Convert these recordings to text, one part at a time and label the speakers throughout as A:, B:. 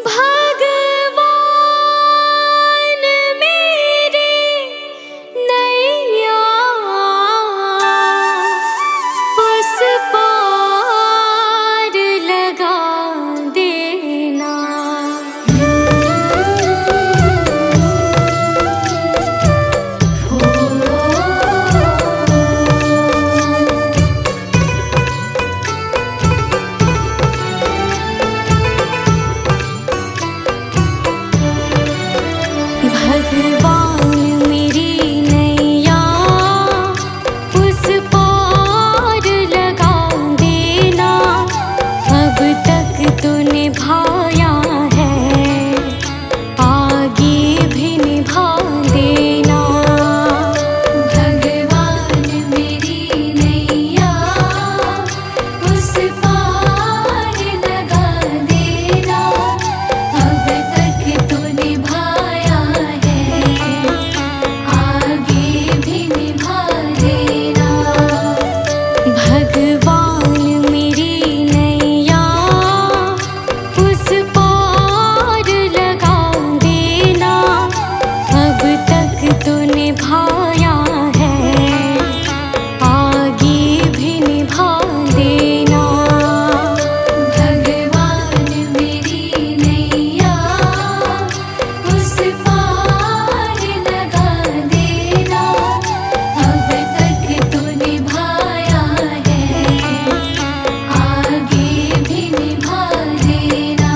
A: भगवान मेरी नैया उस पार लगा देना। भगवान मेरी नैया उस पार लगा देना। अब तक तो निभाया है, आगे भी निभा देना। भगवान मेरी नैया उस पार लगा देना। अब तक तो निभाया है, आगे भी निभा देना। भगवान मेरी नैया उस पार लगा देना। अब तक तो निभाया है, आगे भी निभा देना। भगवान मेरी नैया उस पार लगा देना। अब तक तो निभाया है, आगे भी निभा देना।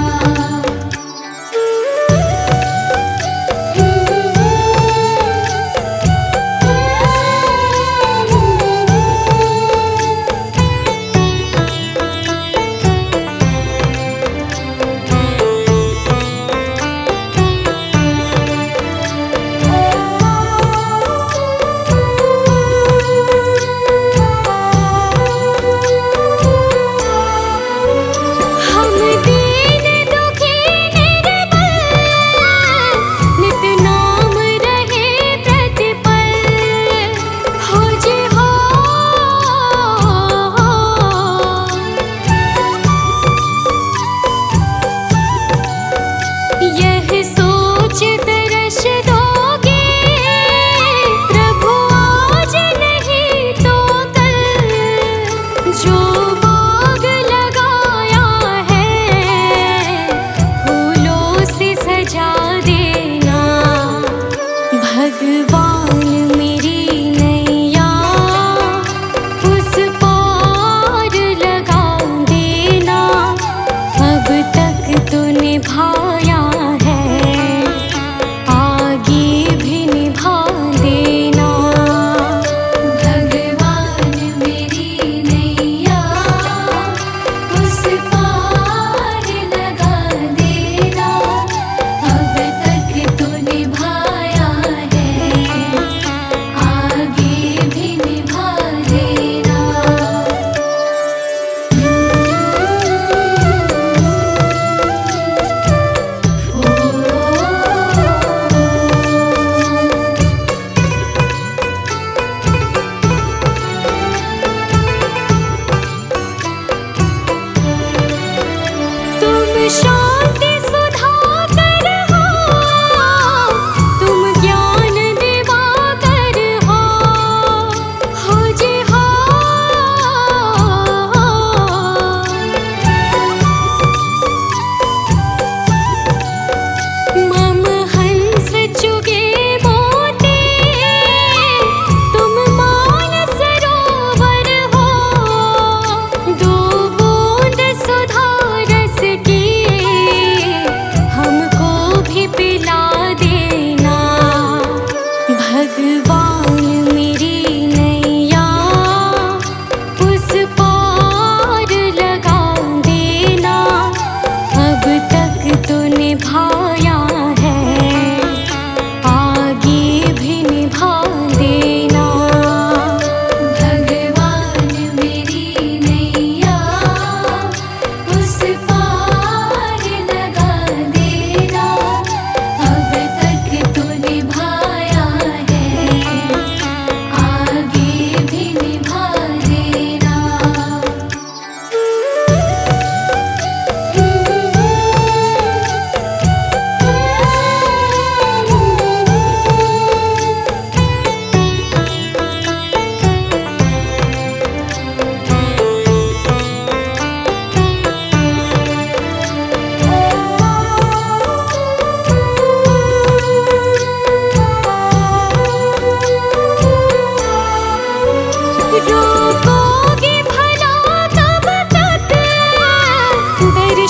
A: हम दीन दुखी निर्बल, नित नाम रहे प्रतिपल। हो जी हो, यह सोच तरस दोगे प्रभु आज नहीं तो कल। जो बाग लगाया है फूलों से सजा देना। भगवान मेरी नैया उस पार लगा देना। अब तक तो निभाया है, आगे भी निभा देना। भगवान मेरी नैया उस पार लगा देना। अब तक तो निभाया है, आगे भी निभा देना।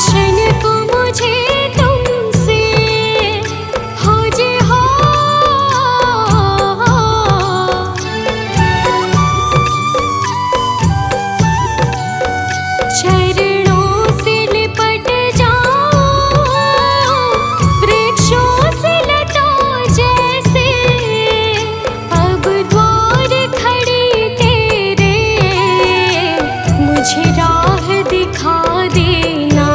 A: दर्शन को मुझे तुमसे हो जे हो। चरणों से लिपट जाऊं वृक्षों से लटों जैसे, अब द्वार खड़ी तेरे मुझे राह दिखा देना।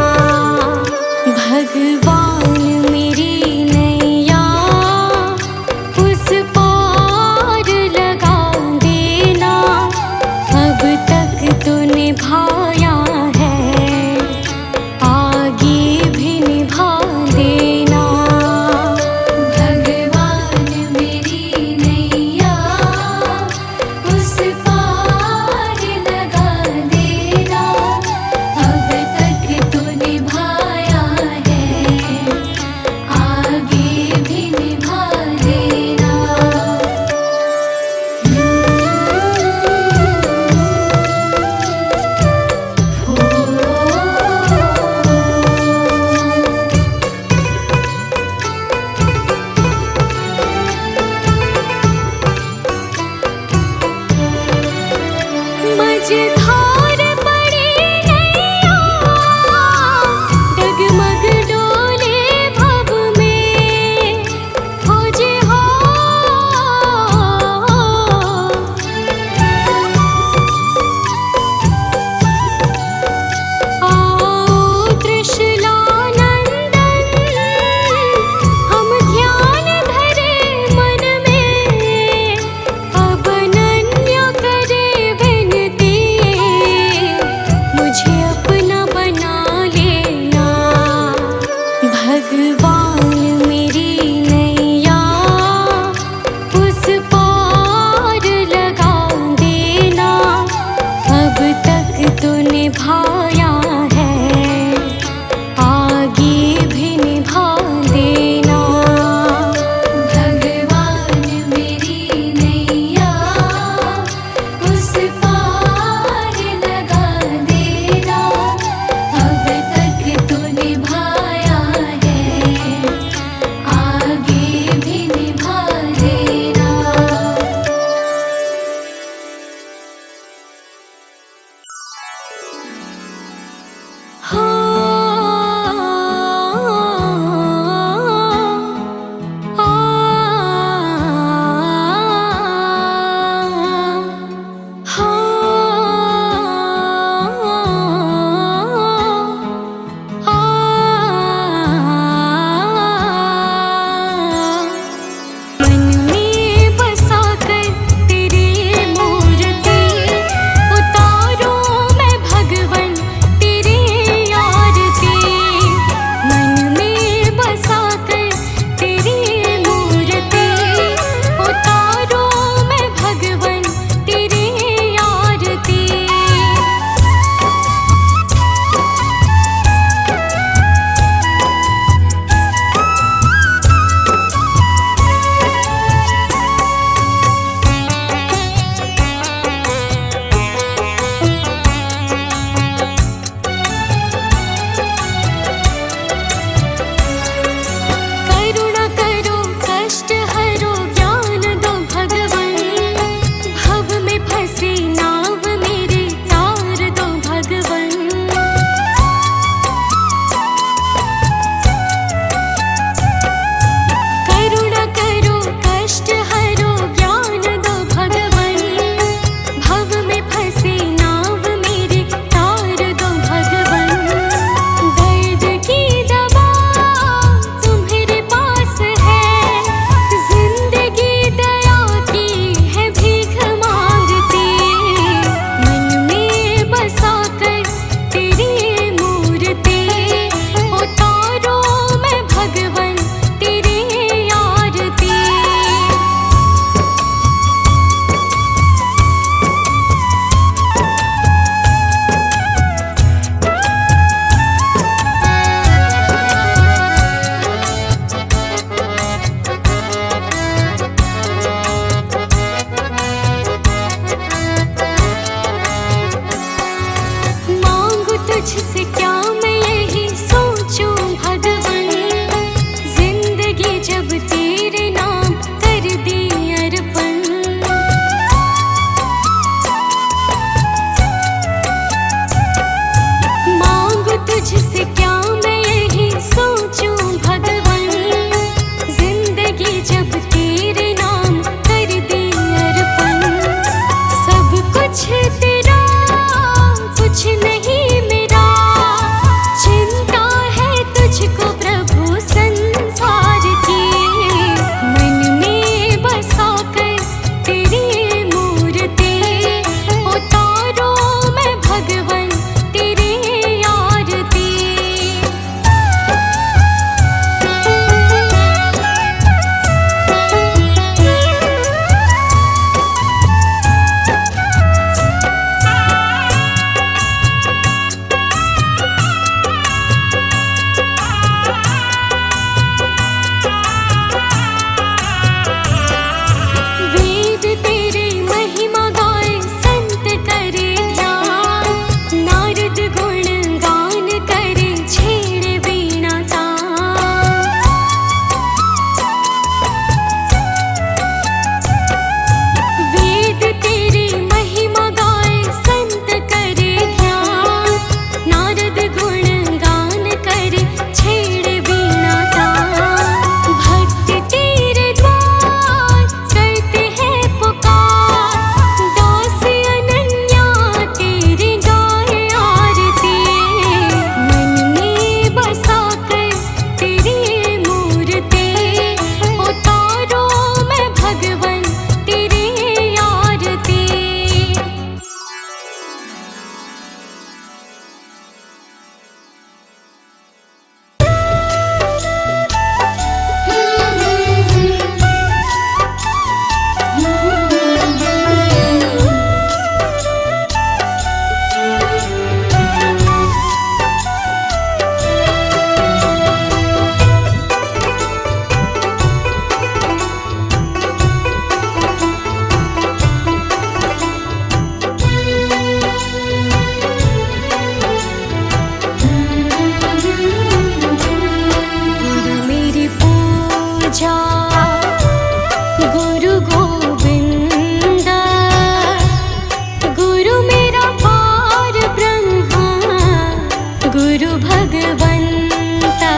A: गुरु भगवंता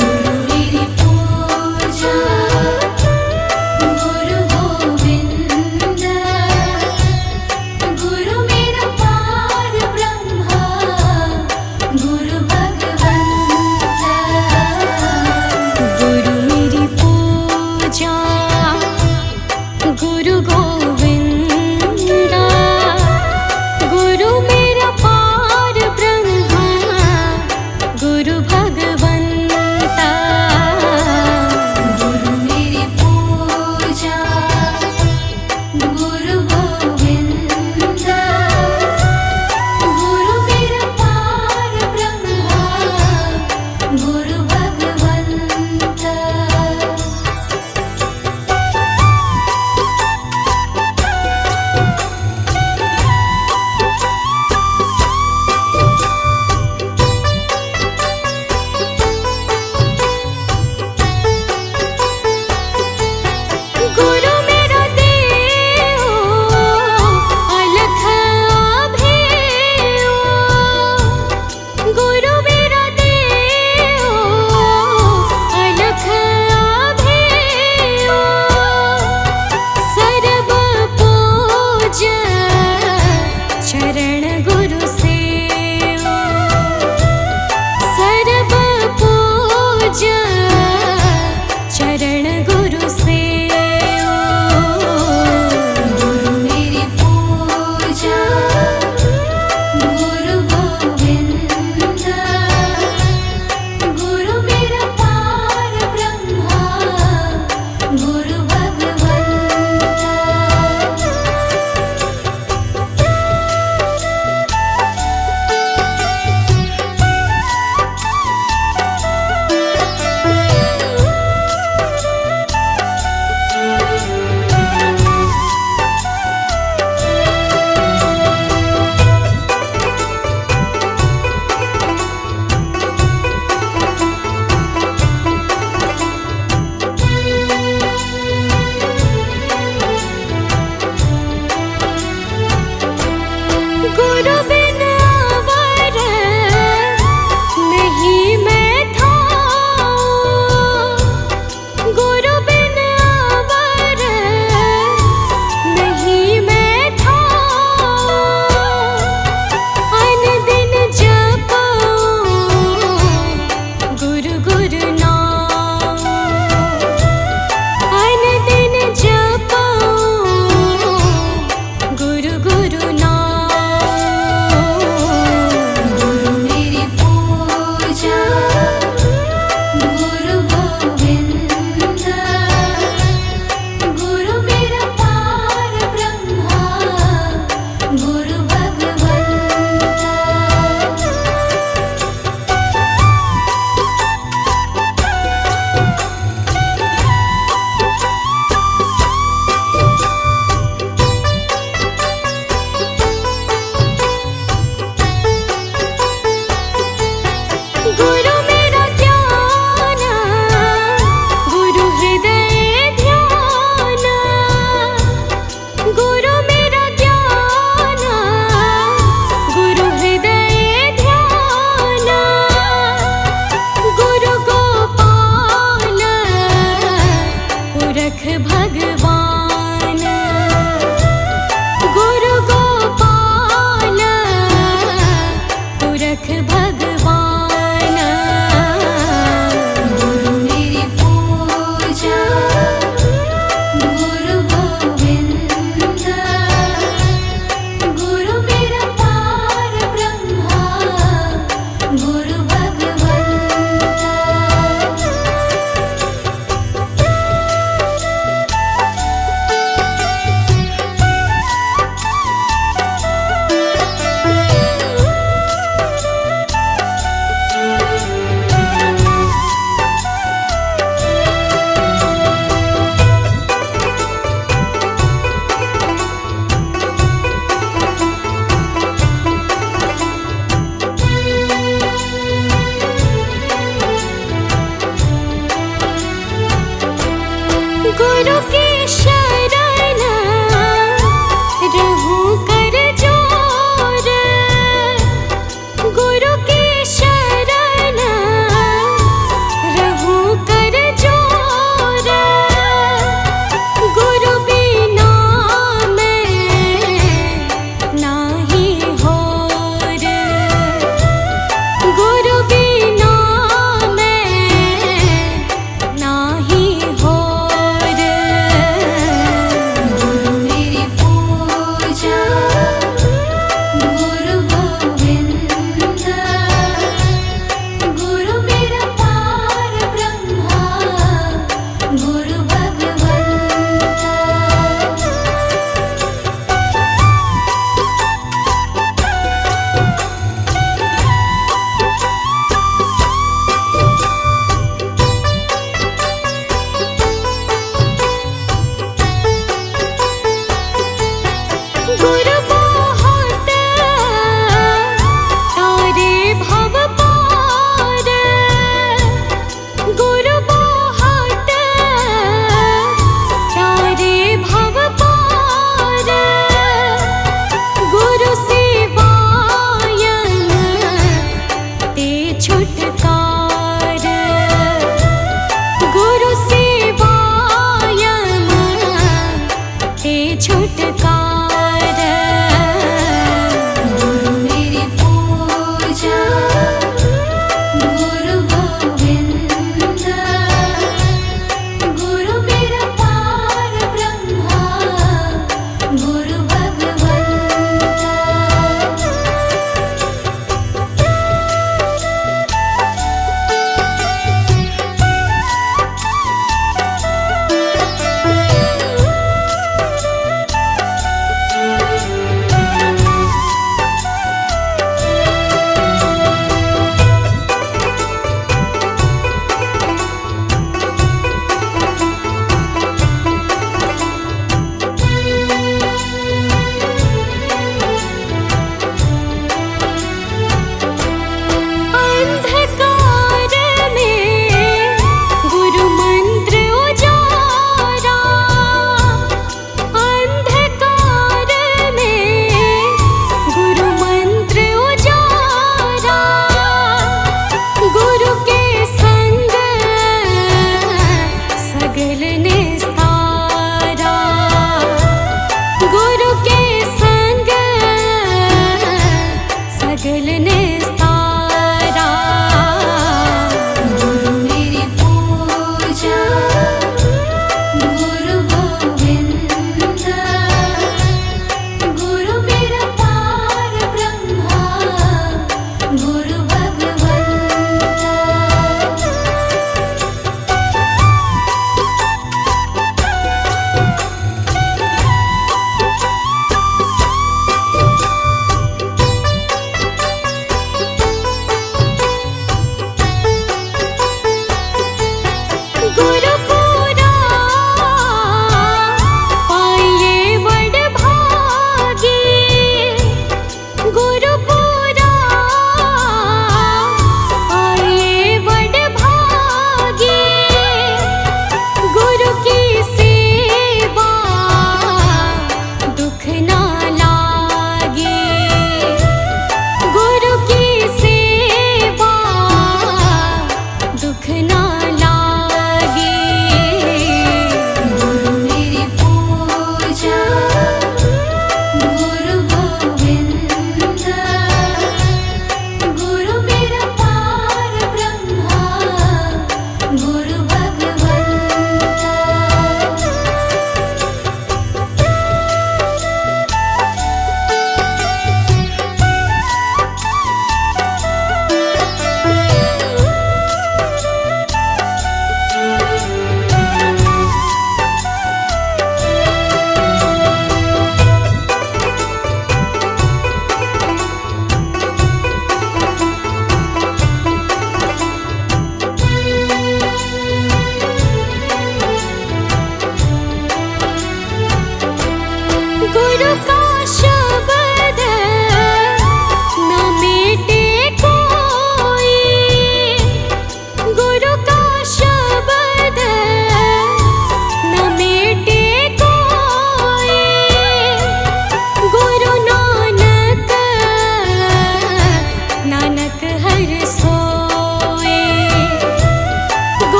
A: गुरु मेरी पूजा गुरु गोविंद गुरु मेरा पार ब्रह्मा गुरु भगवंता गुरु मेरी पूजा गुरु गोविंदा गुरु मेरा पार ब्रह्मा गुरु भगवंता गुरु मेरी पूजा गुरु गोविंदा गुरु मेरा पार ब्रह्मा गुरु भगवंता गुरु मेरा देव अलख अभेयो गुरु मेरा देव अलख अभेयो सर्व पूज चरण गुरु सेवा सर्व पूज चरण गुरु सेवा गुरु मेरी पूजा गुरु गोविंदा गुरु मेरा पार ब्रह्मा गुरु भगवंता गुरु बिन अवर नहीं मैं थाऊं गुरु बिन अवर नहीं मैं थाऊं अन दिन जपऊं गुरु गुरु नाम अन दिन जपऊं गुरु गुरु नाम गुरु मेरी पूजा गुरु गोविंदा गुरु मेरा पार ब्रह्मा गुरु भगवंता गुरु मेरा ध्यान गुरु हृदय ध्यान गुरु मेरा ज्ञान गुरु हृदय ध्यान गुरु गोपाल पुरख भगवान गुरु गोपाल पुरख भगवान गुरु मेरी पूजा गुरु गोविंदा गुरु मेरा पार ब्रह्मा गुरु भगवंता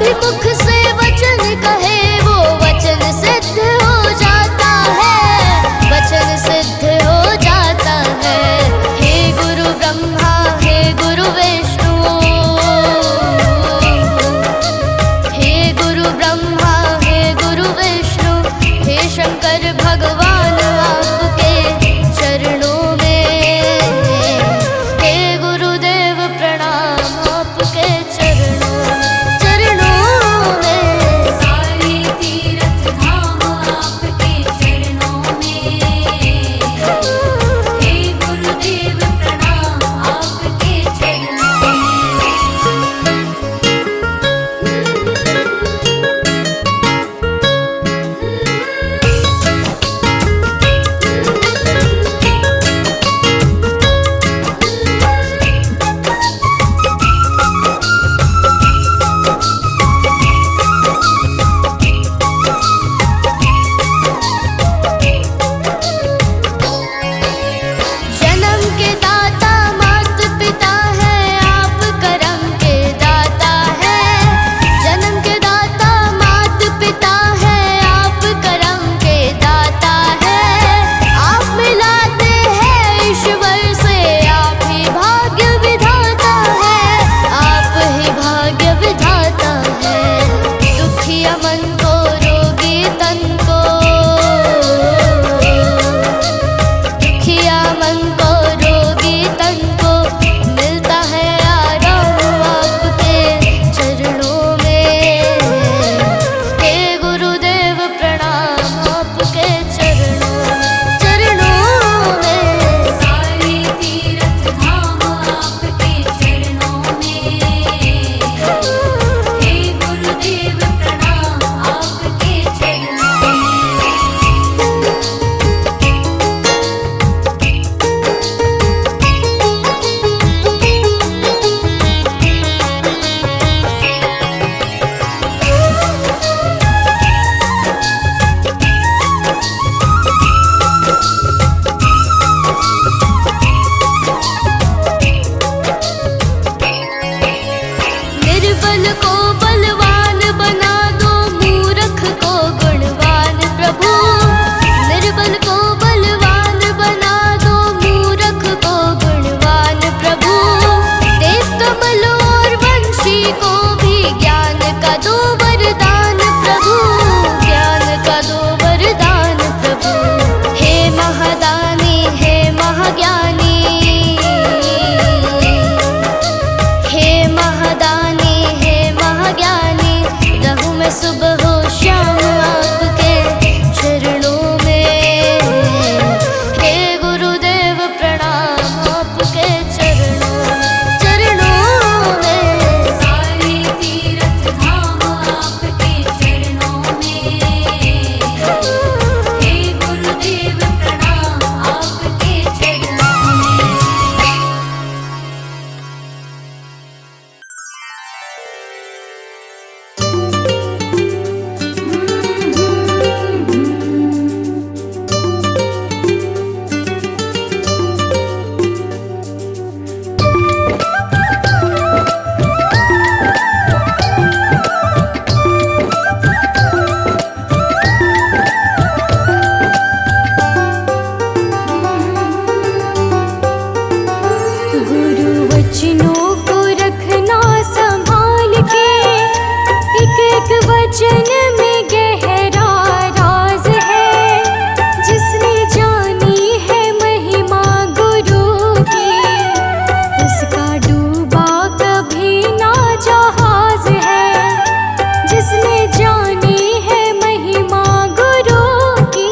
A: ही मुख से वचन कहे वो वचन सिद्ध हो जाता है, वचन सिद्ध हो जाता है। हे गुरु ब्रह्मा हे गुरु विष्णु, हे गुरु ब्रह्मा हे गुरु विष्णु, हे शंकर भगवान आपके चरणों में, हे गुरुदेव प्रणाम आपके चरणों में। सारे तीर्थ धाम आपके चरणों में, हे गुरुदेव प्रणाम आपके चरणों जन्म के दाता माता पिता है, आप करम के दाता है। जन्म के दाता माता पिता है, आप करम के दाता है। आप मिलाते हैं ईश्वर से, आप ही भाग्य विधाता है, आप ही भाग्य विधाता है। दुखिया मन को रोगी तन को, दुखिया मन को रोगी तन को मिलता है आराम आपके चरणों में। हे गुरुदेव प्रणाम आपके चरणों में। सारे तीर्थ धाम आपके चरणों में, हे गुरुदेव प्रणाम आपके चरणों में। निर्बल को बलवान बना दो, मूर्ख को गुणवान प्रभु। निर्बल को बलवान बना दो, मूर्ख को गुणवान प्रभु। देव कमल और वंशी को भी ज्ञान का दो वरदान प्रभु, ज्ञान का दो वरदान प्रभु। हे महादानी हे महाज्ञानी, हे महादानी हे महाज्ञानी, रहूं मैं सुबह हो शाम आपके चरणों में। हे गुरुदेव प्रणाम आपके चरणों में। सारे तीर्थ धाम आपके चरणों में, हे गुरुदेव प्रणाम आपके चरणों में। गुरु वचनों को रखना संभाल के, एक एक वचन में गहरा राज है। जिसने जानी है महिमा गुरु की, उसका डूबा कभी ना जहाज है। जिसने जानी है महिमा गुरु की,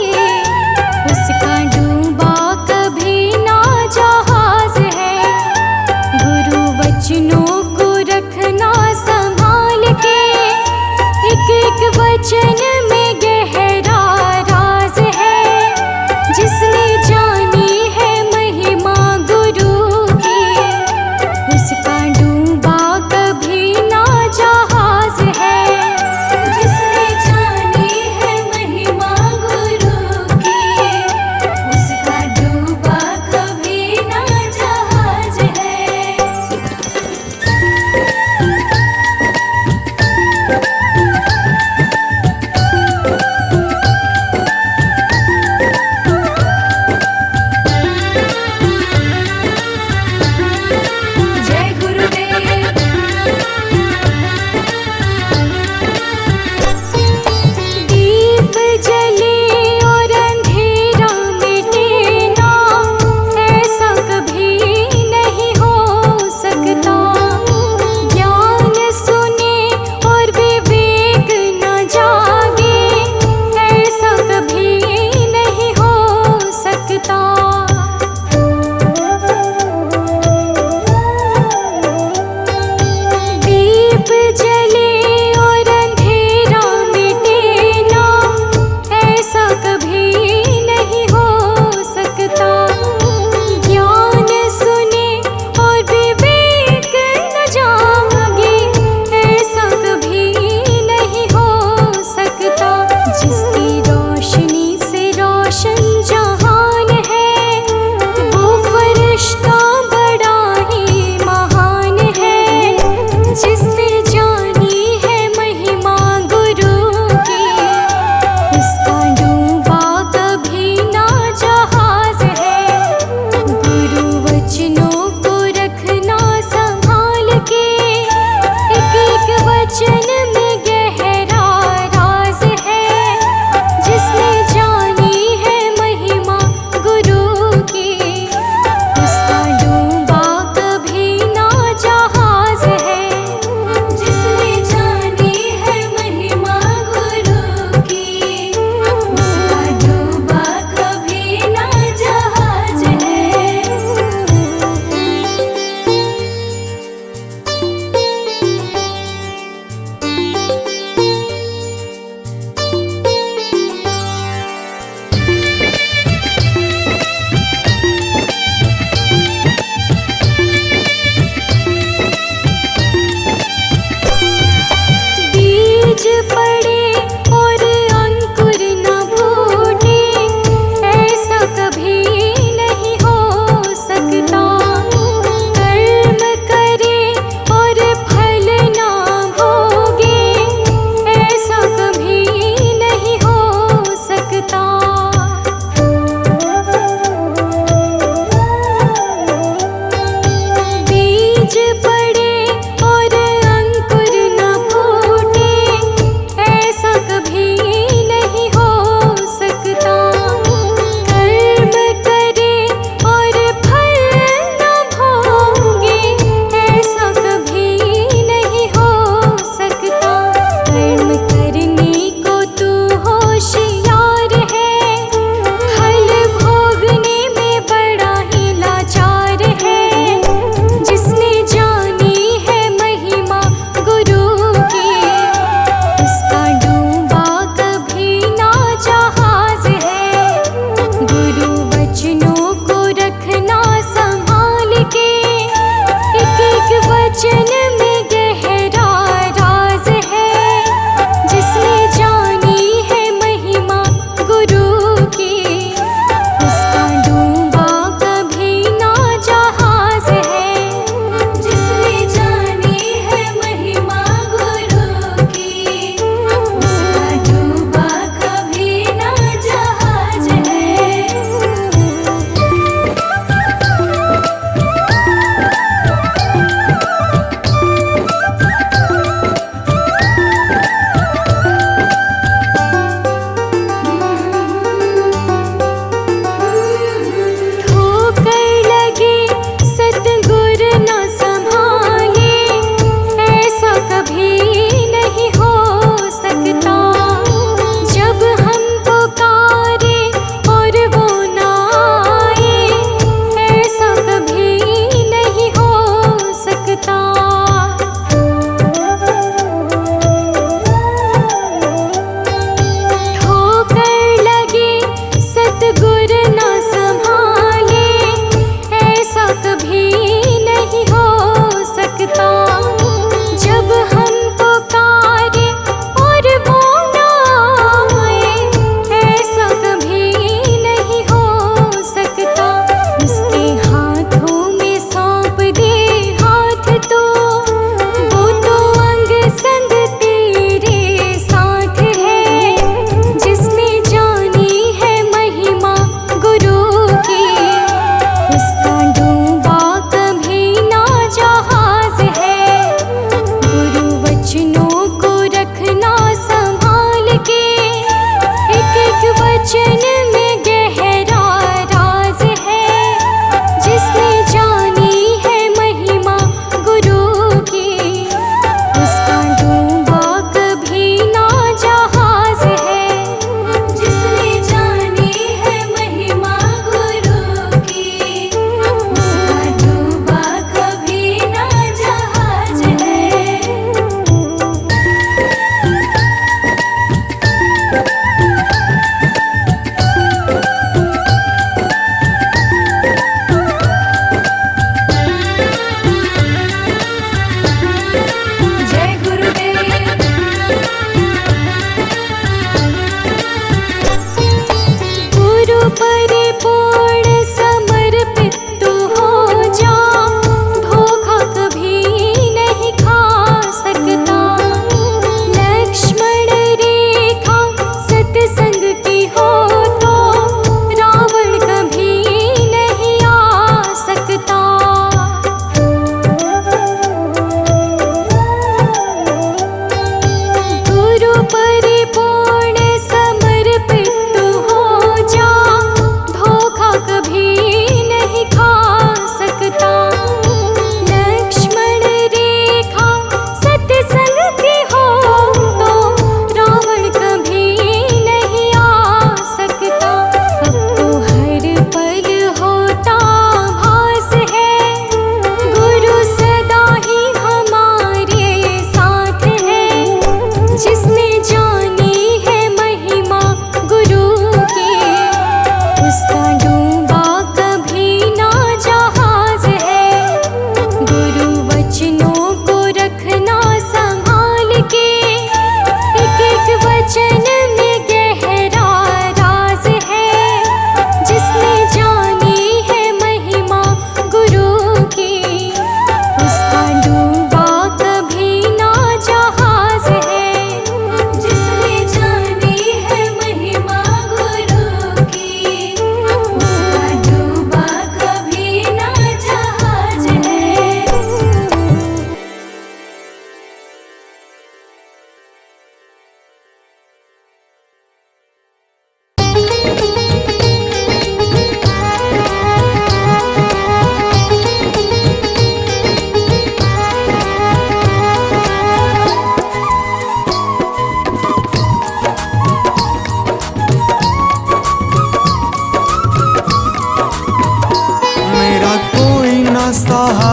A: उसका डूबा कभी ना जहाज है। गुरु वचनों को रखना संभाल के, एक एक वचन में गहरा राज है। जिसने जानी है महिमा गुरु की, उसका डूबा कभी ना जहाज है। जिसने जानी है महिमा गुरु की, उसका डूबा कभी ना जहाज है।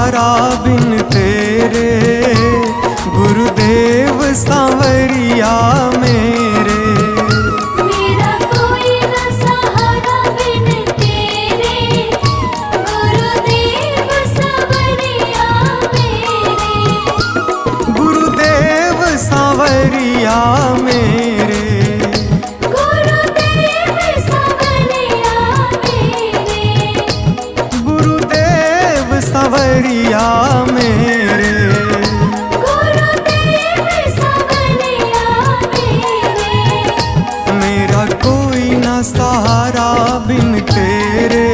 B: सहारा बिन तेरे, गुरुदेव सांवरिया मेरे।
A: मेरा कोई न सहारा बिन तेरे, गुरुदेव सांवरिया मेरे।
B: गुरुदेव सांवरिया मेरे,
A: गुरुदेव सांवरिया मेरे।
B: गुरुदेव सांवरिया मेरे।
A: गुरुदेव सांवरिया मेरे।
B: मेरा कोई ना सहारा बिन तेरे,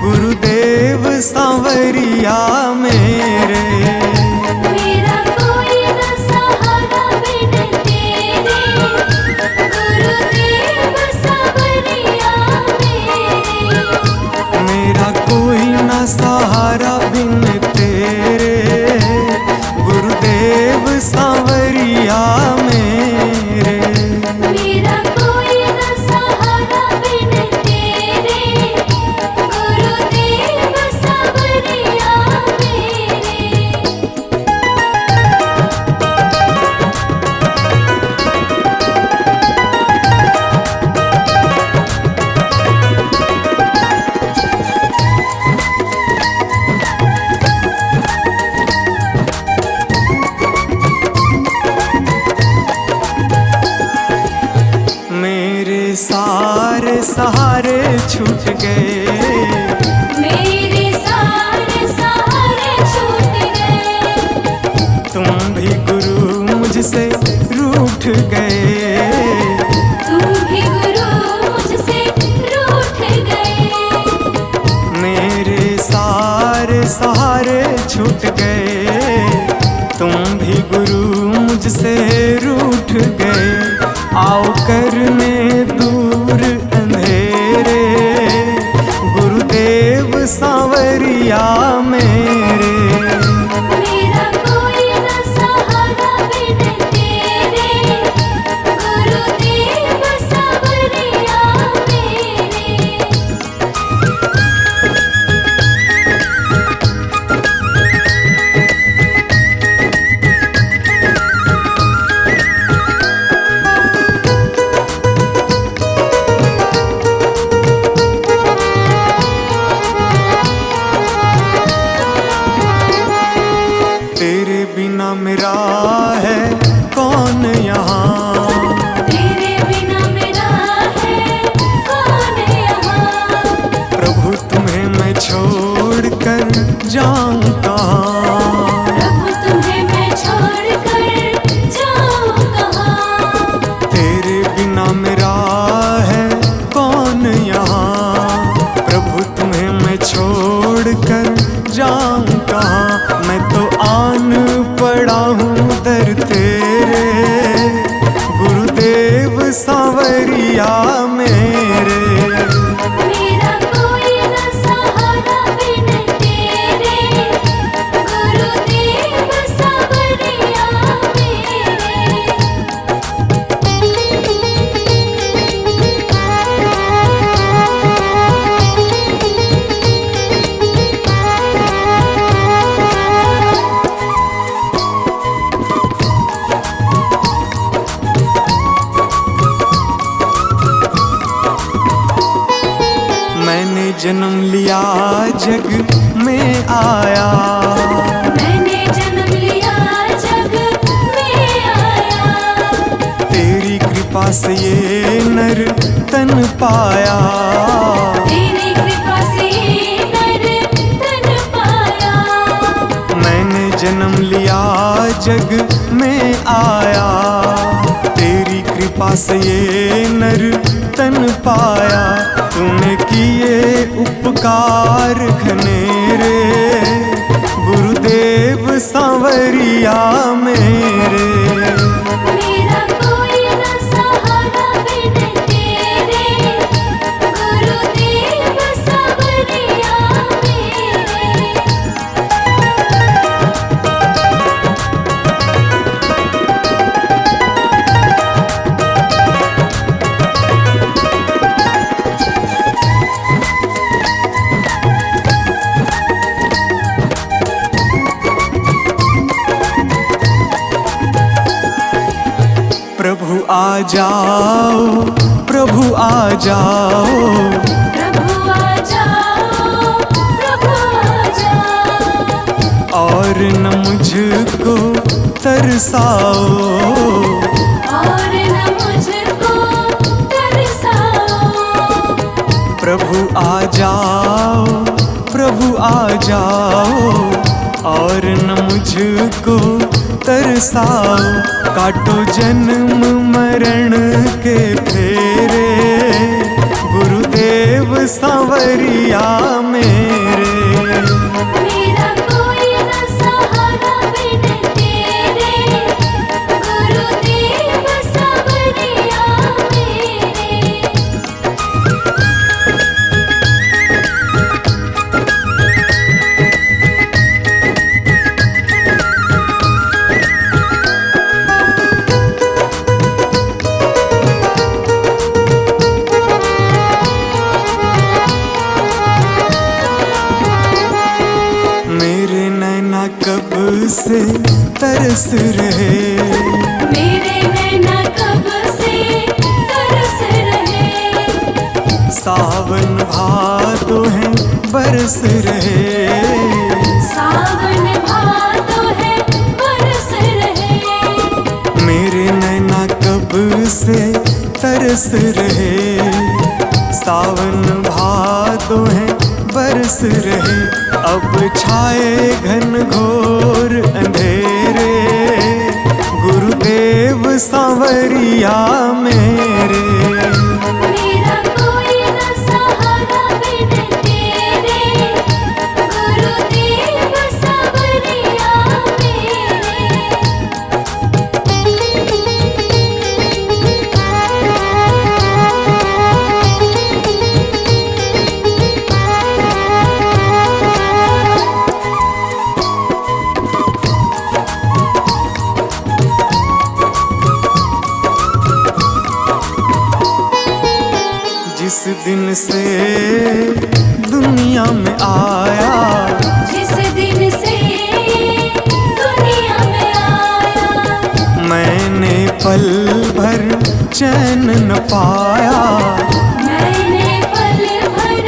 B: गुरुदेव सांवरिया मेरे।
A: मेरा कोई न सहारा बिन तेरे, गुरुदेव सांवरिया मेरे।
B: मेरा कोई ना सहारा बिन तेरे, गुरुदेव सांवरिया मेरे।
A: मेरा कोई न सहारा बिन तेरे, गुरुदेव सांवरिया मेरे।
B: मेरे सारे सहारे छूट गए,
A: मेरे सारे सहारे छूट गए।
B: तुम भी गुरु मुझसे रूठ गए।
A: तुम भी गुरु मुझसे रूठ गए।
B: मेरे सारे सहारे छूट गए, तुम भी गुरु मुझसे रूठ गए। आओ करने दूर अंधेरे, गुरुदेव सांवरिया मेरे।
A: मेरा कोई न सहारा बिन तेरे, गुरुदेव सांवरिया मेरे।
B: तेरे बिना मेरा है कौन यहाँ,
A: तेरे बिना मेरा है कौन यहाँ।
B: प्रभु तुम्हें मैं छोड़ कर जाऊं कहाँ।
A: प्रभु तुम्हें मैं छोड़ कर जाऊं कहाँ।
B: तेरे बिना मेरा है कौन यहाँ, प्रभु तुम्हें मैं छोड़ कर जाऊं कहाँ। मैं तो आन पड़ा हूँ दर तेरे, गुरुदेव सांवरिया मेरे।
A: मेरा कोई न सहारा बिन तेरे, गुरुदेव सांवरिया मेरे।
B: मैंने जन्म लिया जग में आया,
A: मैंने जन्म लिया जग में आया।
B: तेरी कृपा से ये नर तन पाया।
A: तेरी कृपा से नर तन पाया।
B: मैंने जन्म लिया जग में आया, तेरी कृपा से ये नर तन पाया। तूने किए उपकार घनेरे, गुरुदेव सांवरिया मेरे।
A: मेरा कोई न सहारा बिन तेरे, गुरुदेव सांवरिया मेरे।
B: प्रभु आ जाओ, प्रभु आ जाओ,
A: प्रभु आ जाओ, प्रभु आ जाओ।
B: और न मुझको तरसाओ,
A: और न मुझको तरसाओ।
B: प्रभु आ जाओ, प्रभु आ जाओ, और न मुझको तरसाओ। काटो जन्म मरण के फेरे, गुरुदेव सांवरिया मेरे।
A: मेरा कोई न सहारा बिन तेरे, गुरुदेव सांवरिया मेरे।
B: मेरे नैना कब से तरस रहे,
A: मेरे नैना कब से तरस रहे।
B: सावन भादो है बरस रहे,
A: सावन भादो है बरस रहे।
B: मेरे नैना कब से तरस रहे। सावन भादो है बरस रहे। अब छाए घन घोर अंधेरे, गुरुदेव सांवरिया मेरे।
A: मेरा कोई न सहारा बिन तेरे, गुरुदेव सांवरिया
B: जिस दिन से दुनिया में आया,
A: जिस दिन से दुनिया में आया।
B: मैंने पल भर चैन न पाया।
A: मैंने पल भर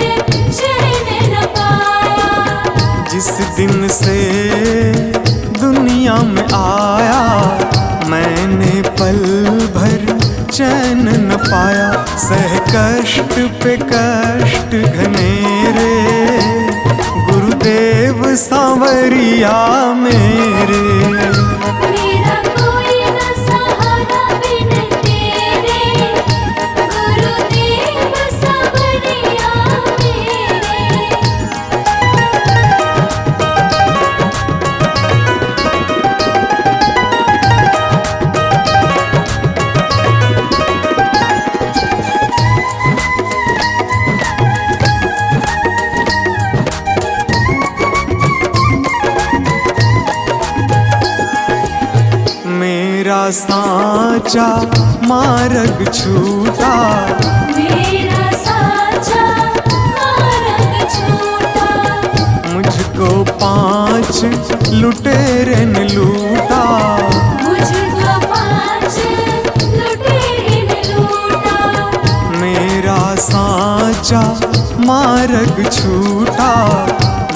A: चैन न पाया।
B: जिस दिन से दुनिया में आया, मैंने पल भर चैन न पाया। सह कष्ट पे कष्ट घनेरे, गुरुदेव सांवरिया मेरे।
A: मेरा कोई न सहारा बिन तेरे, गुरुदेव सांवरिया मेरे।
B: मेरा साचा मार्ग छूटा,
A: मेरा साचा मार्ग छूटा।
B: मुझको 5 लुटेरे ने लूटा।
A: मुझको 5 लुटेरे ने लूटा।
B: मेरा साचा मार्ग छूटा,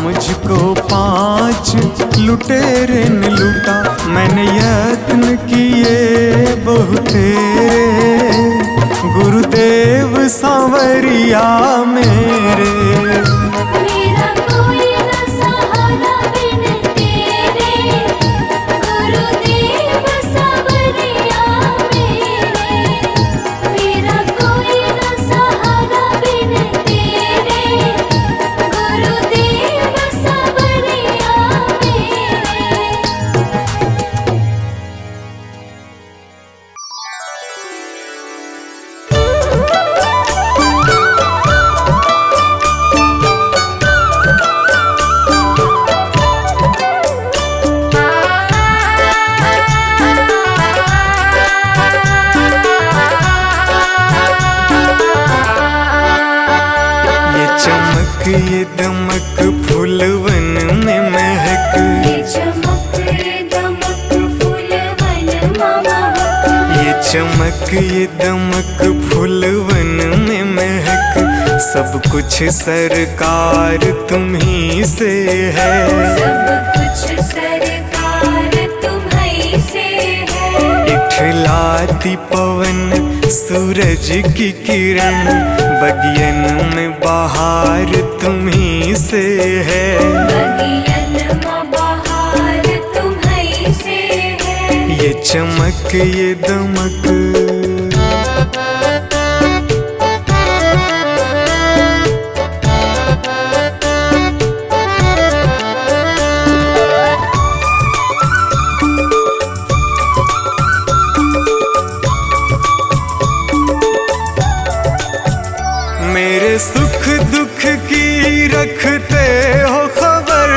B: मुझको 5 लुटेरे ने लूटा। मैंने यत्न किए बहुतेरे, गुरुदेव सांवरिया मेरे।
A: मेरा कोई न सहारा बिन तेरे, गुरुदेव सांवरिया मेरे। मेरा कोई न सहारा बिन तेरे, गुरुदेव सांवरिया मेरे।
B: चमक ये दमक फूलवन में महक, सब कुछ सरकार तुम्ही से है।
C: सब कुछ सरकार तुम्हीं से है।
B: इठलाती पवन सूरज की किरण, बगियन में बहार तुम्ही से है।
C: बगियन में बहार तुम्हीं से है।
B: ये चमक ये दमक मेरे सुख दुख की रखते हो खबर,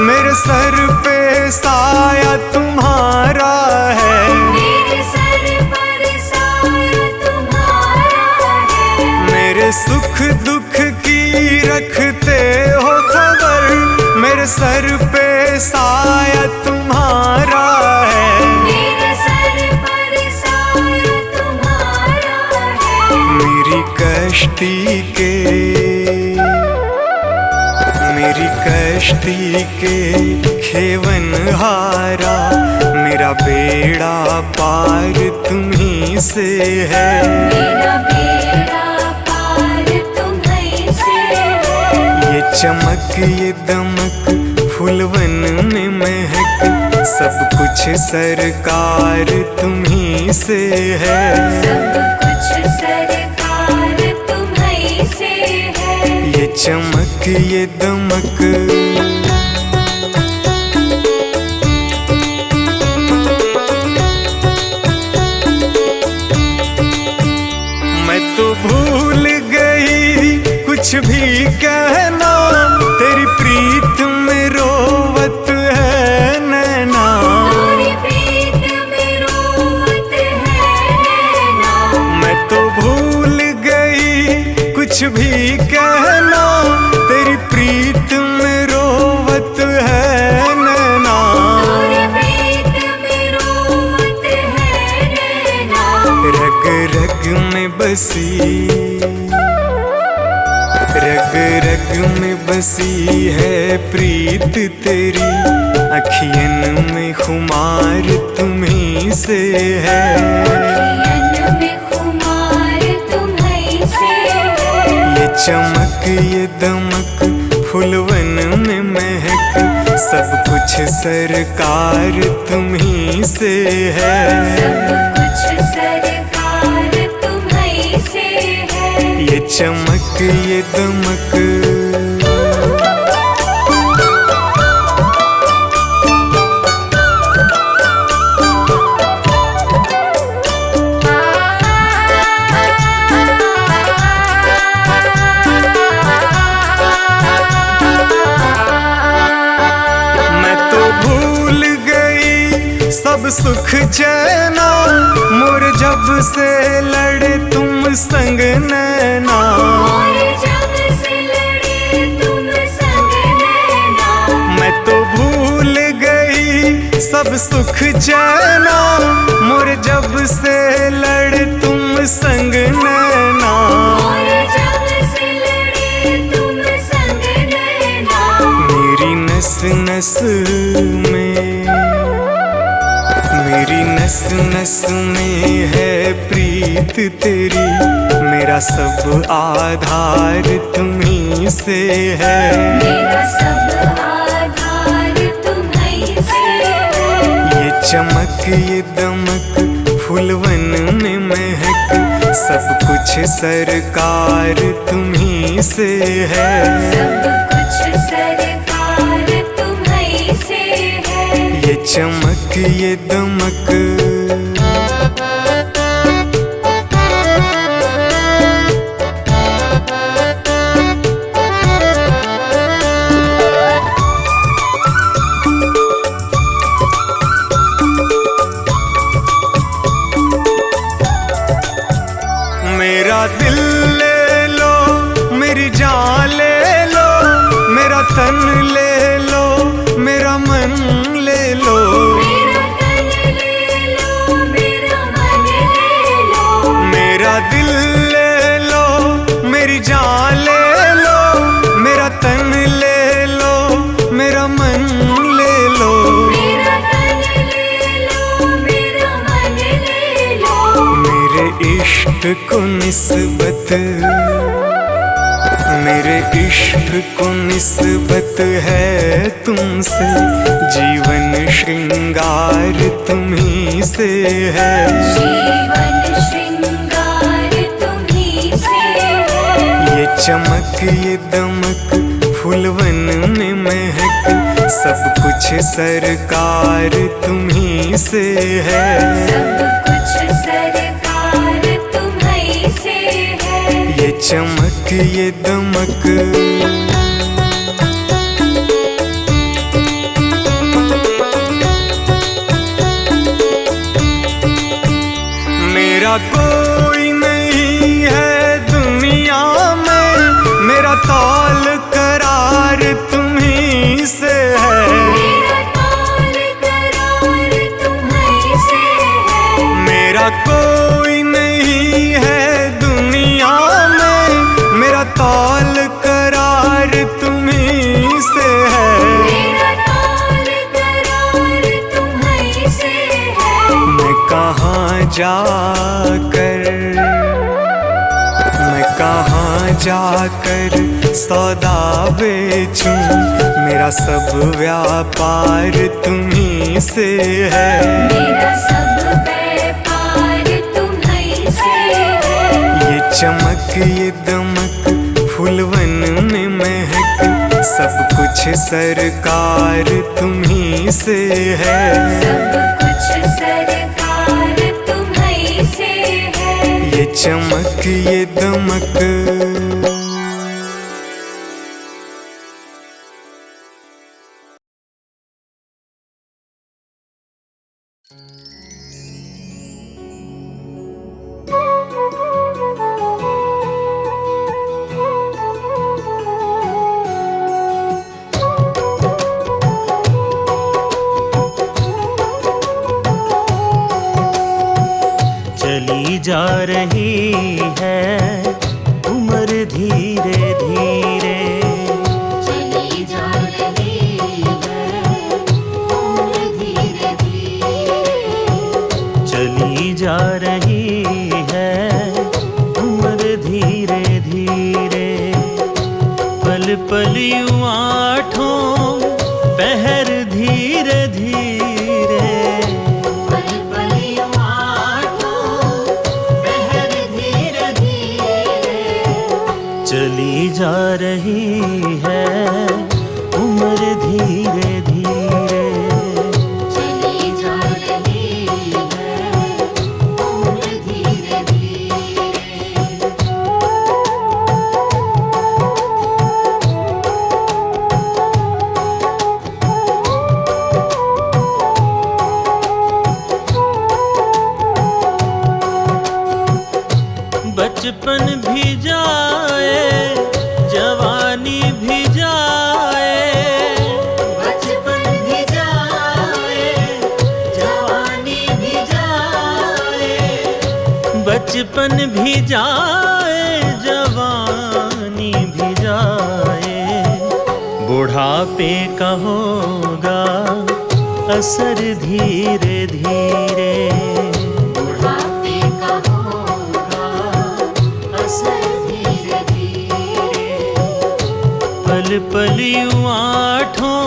B: मेरे सर पे साया तुम्हारा है।
C: मेरे सर पर साया तुम्हारा है।
B: मेरे सुख दुख की रखते हो खबर, मेरे सर पे साया तुम्हारा है।
C: मेरे सर पर साया तुम्हारा है।
B: मेरी कश्ती के खेवन हारा, मेरा बेड़ा पार तुम्ही से है।
C: मेरा बेड़ा पार तुम्हीं से है।
B: ये चमक ये दमक फूलवन में महक, सब कुछ सरकार तुम्ही से है।
C: सब कुछ सरकार तुम्हीं से है।
B: ये चमक ये दमक मैं तो भूल गई कुछ भी कहना, तेरी प्रीत में रोवत है नैना।
C: तेरी प्रीत में रोवत है नैना।
B: मैं तो भूल गई कुछ भी कहना, तेरी प्रीत में रोवत है नैना।
C: तेरी प्रीत में रोवत है नैना।
B: रग रग में बसी, रग रग में बसी है प्रीत तेरी, अखियन में खुमार तुम्ही से है।
C: अखियन में खुमार तुम्हीं से है।
B: ये चमक ये दमक फूलवन में महक, सब कुछ सरकार तुम्ही से है।
C: सब कुछ सरकार तुम्हीं से है।
B: ये चमक ये दमक मैं तो भूल गई सब सुख चैना, मोर जब से लड़े तुम संग नैना।
C: और जब से लड़े तुम संग नैना।
B: मैं तो भूल गई सब सुख चैना, मोर जब से लड़े तुम संग नैना।
C: और जब से लड़े तुम संग नैना।
B: मेरी नस नस में, मेरी नस नस में है प्रीत तेरी, मेरा सब आधार तुम्ही से है।
C: मेरा सब आधार तुम्हीं से है।
B: ये चमक ये दमक फूलवन में महक, सब कुछ सरकार तुम्ही से है।
C: सब कुछ सरकार तुम्हीं से है।
B: ये चमक ये दमक मेरा दिल ले लो, मेरी जान ले लो, मेरा तन ले लो, मेरा मन ले लो।
C: मेरा तन ले लो, मेरा मन ले
B: इश्क को निस्बत, मेरे इश्क को निस्बत है तुमसे, जीवन श्रृंगार तुम्हीं से है।
C: जीवन श्रृंगार तुम्हीं से है।
B: ये चमक ये दमक फूलवन में महक, सब कुछ सरकार तुम्हीं से है।
C: सब कुछ सरकार तुम्हीं से है।
B: ये चमक ये दमक मेरा कोई नहीं है दुनिया में, मेरा तौल करार तुम्हीं से है।
C: मेरा तौल करार तुम्हीं से है।
B: मेरा कोई नहीं है दुनिया में, मेरा तौल करार तुम्हीं से है।
C: मेरा तौल करार तुम्हीं से है।
B: मैं कहाँ जाकर सौदा बेचूं, मेरा सब व्यापार तुम्हीं से है।
C: मेरा सब व्यापार तुम्हीं से है।
B: ये चमक ये दमक फूलवन में महक, सब कुछ सरकार तुम्हीं से है।
C: सब कुछ सरकार तुम्हीं से है।
B: ये चमक ये दमक
D: चली जा रही है उम्र धीरे धीरे,
A: चली जा रही है उम्र धीरे धीरे,
D: चली जा रही है उम्र धीरे धीरे। पल पल यूं आठों पहर धीरे धीरे,
A: पल पल यूं आठों पहर धीरे धीरे,
D: चली जा रही है उम्र धीरे धीरे।
A: चली जा रही है उम्र धीरे धीरे।
D: बचपन भी जाए जवानी भी जाए,
A: बचपन भी जाए जवानी भी जाए,
D: बचपन भी जाए जवानी भी जाए। बुढ़ापे का होगा असर धीरे धीरे,
A: बुढ़ापे का होगा असर धीरे धीरे।
D: पल पल यूं आठों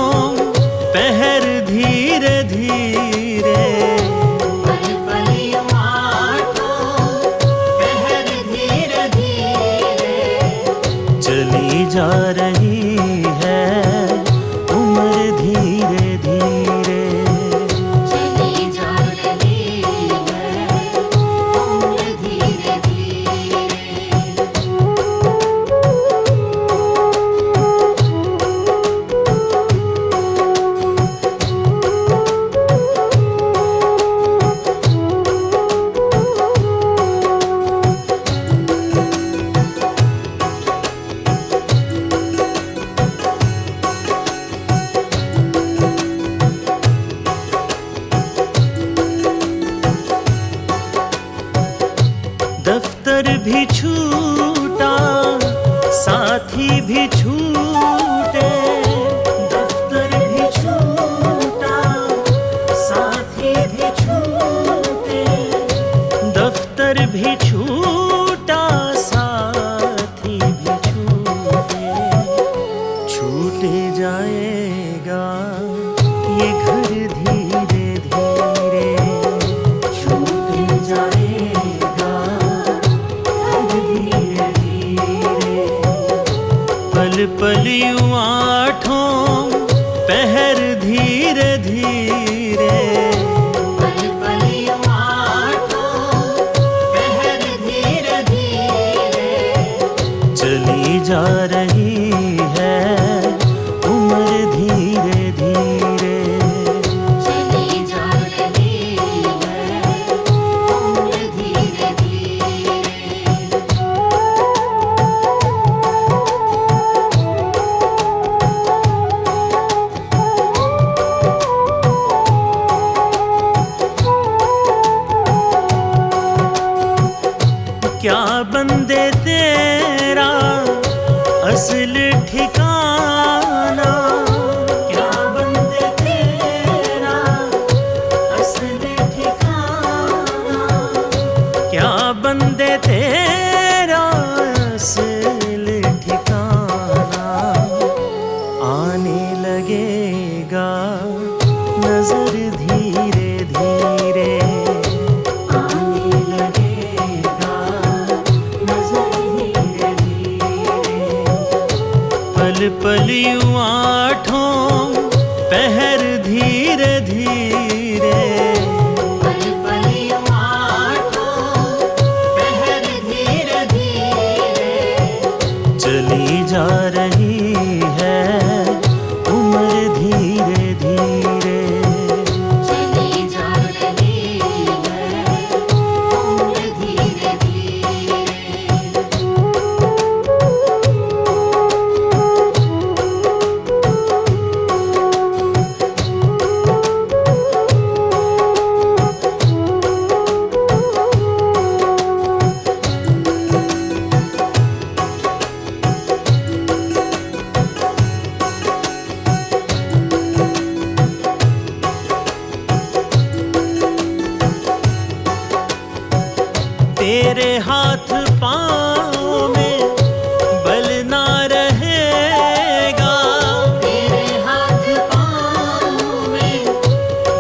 D: पहर धीरे धीरे,
A: पल पल यूं आठों पहर धीरे धीरे,
D: चली जा रही है उम्र धीरे धीरे।
A: चली जा रही है उम्र धीरे धीरे।
D: दफ्तर भी छूटा साथी भी छूटे,
A: दफ्तर भी छूटा साथी भी छूटे,
D: दफ्तर भी छूटा साथी भी छूटे, छूटे जाएगा ये घर धीरे धीरे, छूटे जाएगा घर धीरे धीरे। पल पल यूं आठों पहर धीरे धीरे,
C: पल पल यूं आठों पहर धीरे धीरे,
D: चली जा रही है उम्र धीरे धीरे।
C: चली जा रही है उम्र धीरे धीरे।
D: क्या बंदे तेरा असल ठिकाना, क्या बंदे तेरा असल ठिकाना, क्या बंदे तेरा असल ठिकाना। आने लगेगा नजर धीरे धीरे, आने लगेगा नजर धीरे धीरे। पल पल यूं आठों पहर धीरे धीरे,
C: पल पल यूं आठों पहर धीरे धीरे,
D: चली जा रही है उम्र धीरे धीरे।
C: चली जा रही है उम्र धीरे धीरे।
D: तेरे हाथ पाँव में बल ना रहेगा,
C: तेरे हाथ पाँव में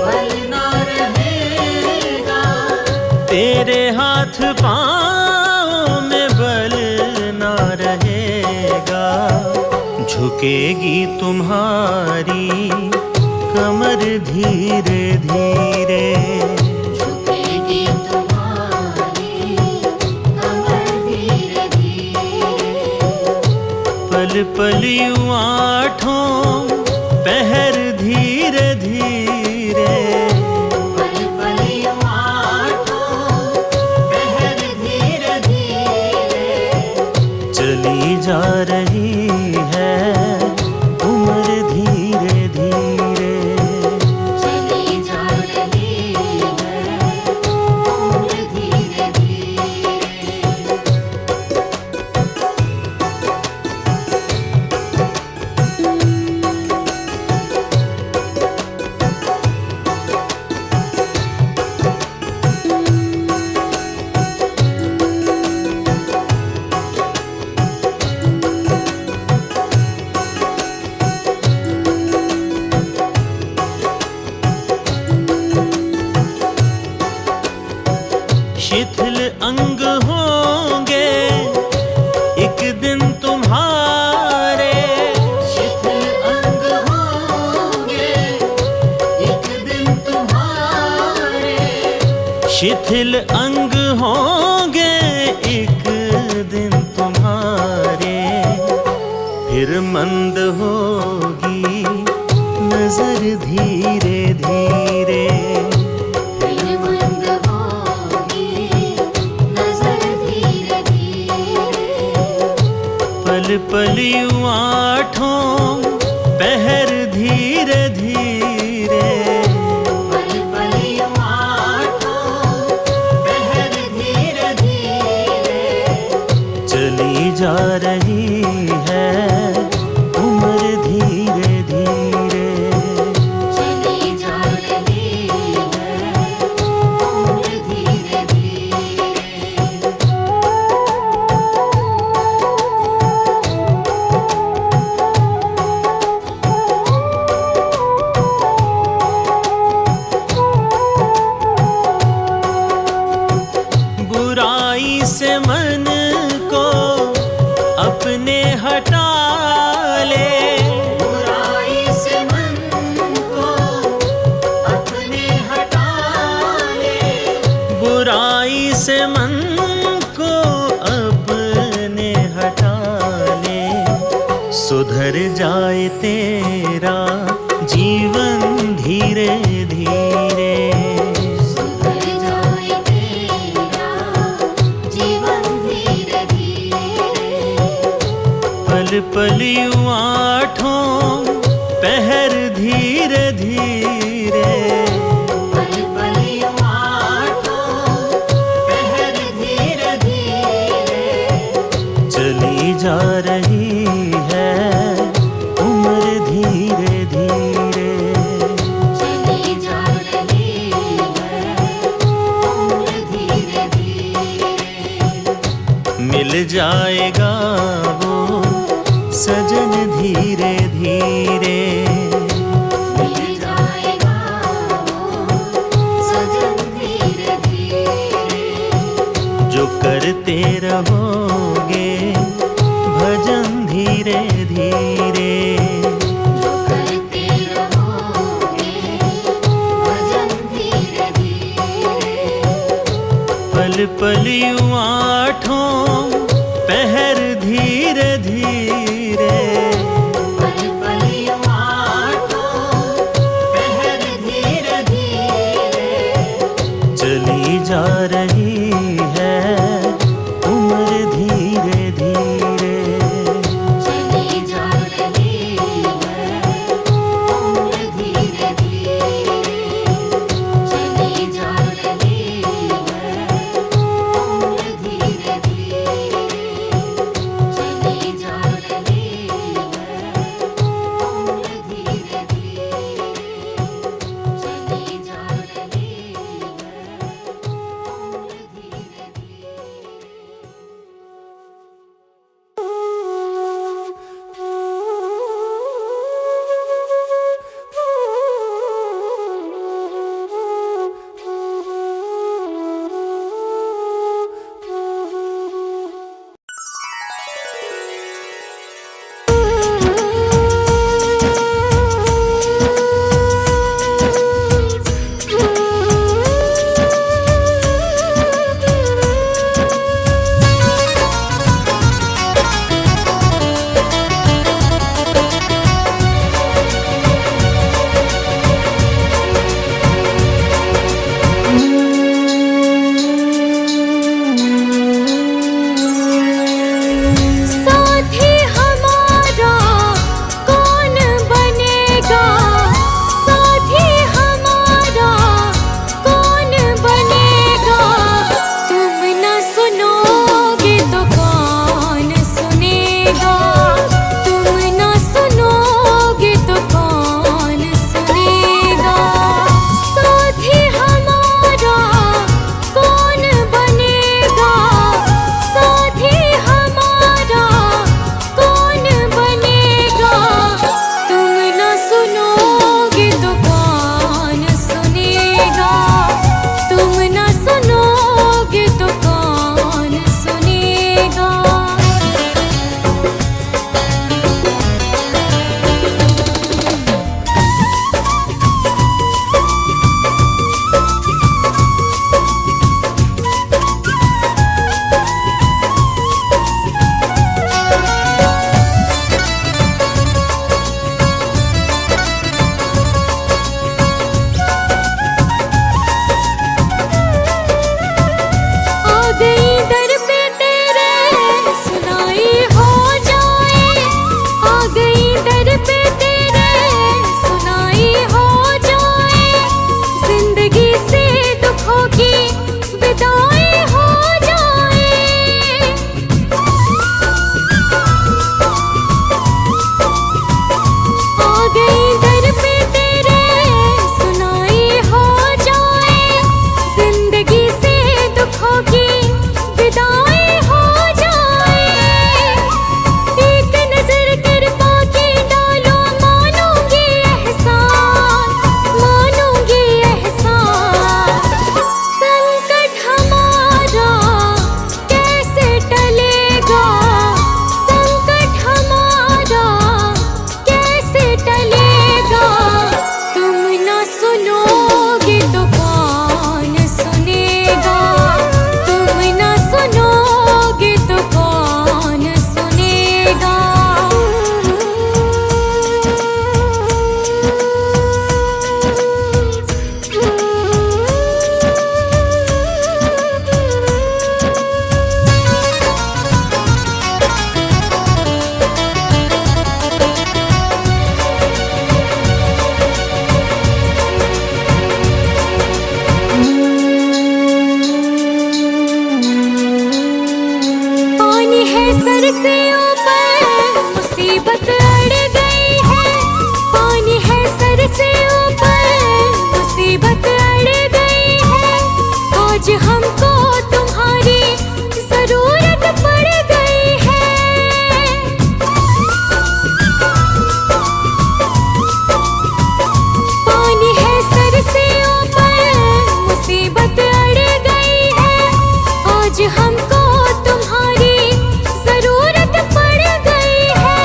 C: बल ना रहेगा,
D: तेरे हाथ पाँव में बल ना रहेगा। झुकेगी तुम्हारी कमर धीरे धीरे,
C: झुकेगी तुम्हारी कमर धीरे धीरे।
D: पल पल यूं आठों पहर धीरे धीरे,
C: पल पल यूं आठों पहर धीरे धीरे,
D: चली जा रही है उम्र धीरे धीरे।
C: चली जा रही है उम्र धीरे धीरे।
D: शिथिल अंग होंगे एक दिन तुम्हारे,
C: शिथिल अंग होंगे एक दिन तुम्हारे,
D: शिथिल अंग होंगे एक दिन तुम्हारे। फिर मंद होगी नजर धीरे धीरे,
C: फिर मंद होगी नजर धीरे धीरे।
D: पल पल यूं आठों पहर धीरे धीरे,
C: पल पल यूं आठों पहर धीरे धीरे,
D: चली जा रही है उम्र धीरे धीरे।
C: चली जा रही है उम्र धीरे धीरे।
D: बुराई से मन को अपने हटा ले,
C: बुराई से मन को अपने हटा ले,
D: बुराई से मन को अपने हटा ले। सुधर जाए तेरा जीवन धीरे धीरे,
C: सुधर जाए तेरा जीवन धीरे धीरे।
D: पल पल यूं आठों पहर धीरे धीरे,
C: पल पल यूं आठों पहर धीरे धीरे।
D: चली जा रही है उम्र धीरे धीरे।
C: चली जा रही है उम्र धीरे धीरे।
D: मिल जाएगा वो सजन धीरे धीरे,
C: मिल जाएगा वो सजन धीरे धीरे।
D: जो करते रहोगे भजन धीरे धीरे।
C: जो करते रहोगे भजन धीरे धीरे।
D: पल पल यूं आठों पहर धीरे धीरे,
C: पल पल यूं आठों पहर धीरे धीरे।
D: चली जा रही है उम्र धीरे धीरे।
C: चली जा रही है उम्र धीरे धीरे। चली जा रही है उम्र धीरे धीरे। चली जा रही
A: मुसीबत अड़ गई है, पानी है सर से ऊपर, मुसीबत अड़ गई है, आज हमको तुम्हारी जरूरत पड़ गई है। पानी है सर से ऊपर, मुसीबत अड़ गई है, आज हमको तुम्हारी जरूरत पड़ गई है।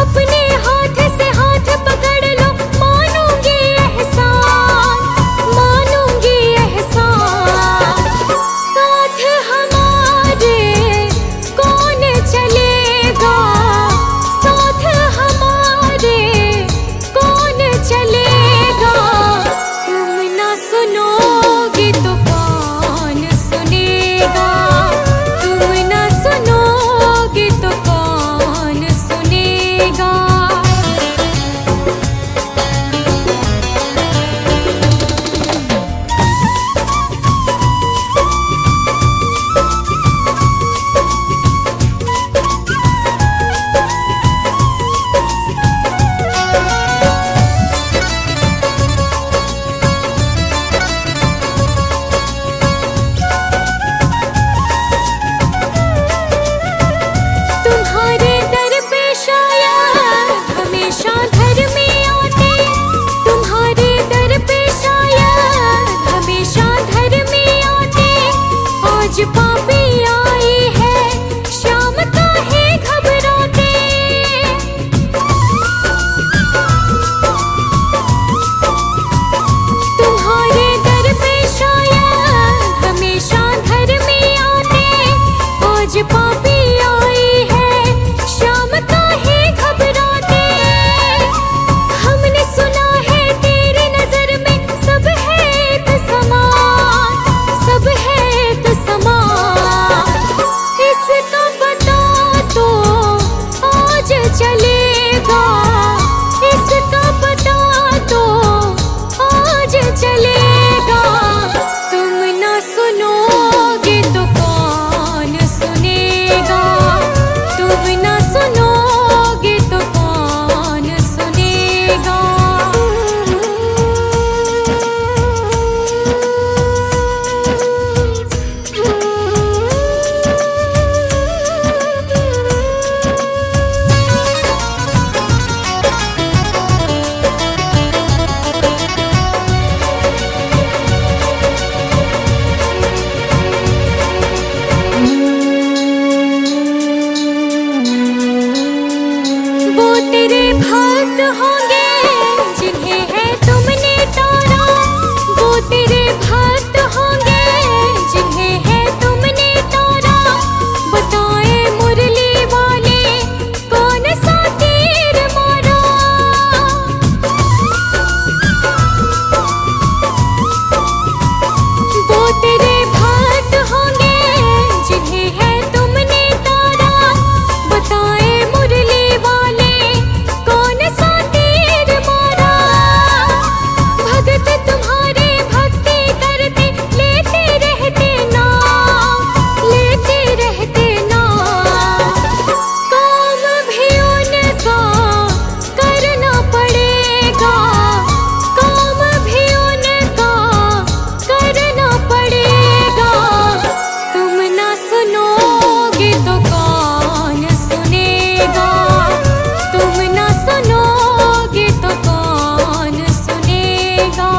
A: अपने हाथ से हाथ पकड़ लो, मानूंगी एहसान, मानूंगी एहसान। साथ हमारे कौन चलेगा, साथ हमारे कौन चलेगा। तुम ना सुनोगे तो कौन सुनेगा, तुम ना सुनोगे तो कौन सुनेगा। तुम्हारे दर पे शायद हमेशा धर्मी आते, तुम्हारे दर पे शायद हमेशा धर्मी आते, आज पापी आई है शाम काहे घबराते। तुम्हारे दर पे शायद हमेशा धर्मी आते, आज पापी आई है शाम काहे घबराते। हमने सुना है तेरी नजर में सब है एक समान, सब है एक समान। इसका पता तो आज चलेगा, इसका पता तो आज चलेगा। तुम ना सुनोगे तो कौन सुनेगा, तुम ना सुनोगे तो कौन सुनेगा। वो तेरे भक्त होंगे जिन्हें है तुमने तारा, वो तेरे भक्त होंगे जिन्हें है तुमने तारा। बताए मुरली वाले कौन सा तीर मारा। वो तेरे भक्त होंगे जिन्हें है तुमने तारा, बताए मुरली वाले कौन सा तीर मारा। भगत तुम्हारे भक्ति करते लेते रहते नाम, लेते रहते नाम। काम भी उनका करना पड़ेगा, काम भी उनका करना पड़ेगा। तुम ना सुनोगे तो कौन सुनेगा, तुम ना सुनोगे तो कौन सुनेगा।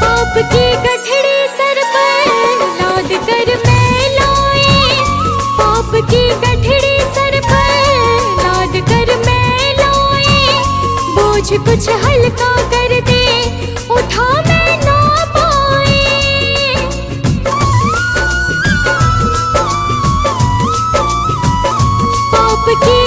A: पाप की गठड़ी सर पर लाद कर मैं लाए, पाप की गठड़ी सर पर लाद कर मैं लाए। बोझ कुछ हल्का कर दे, उठा मैं ना पाए। पाप की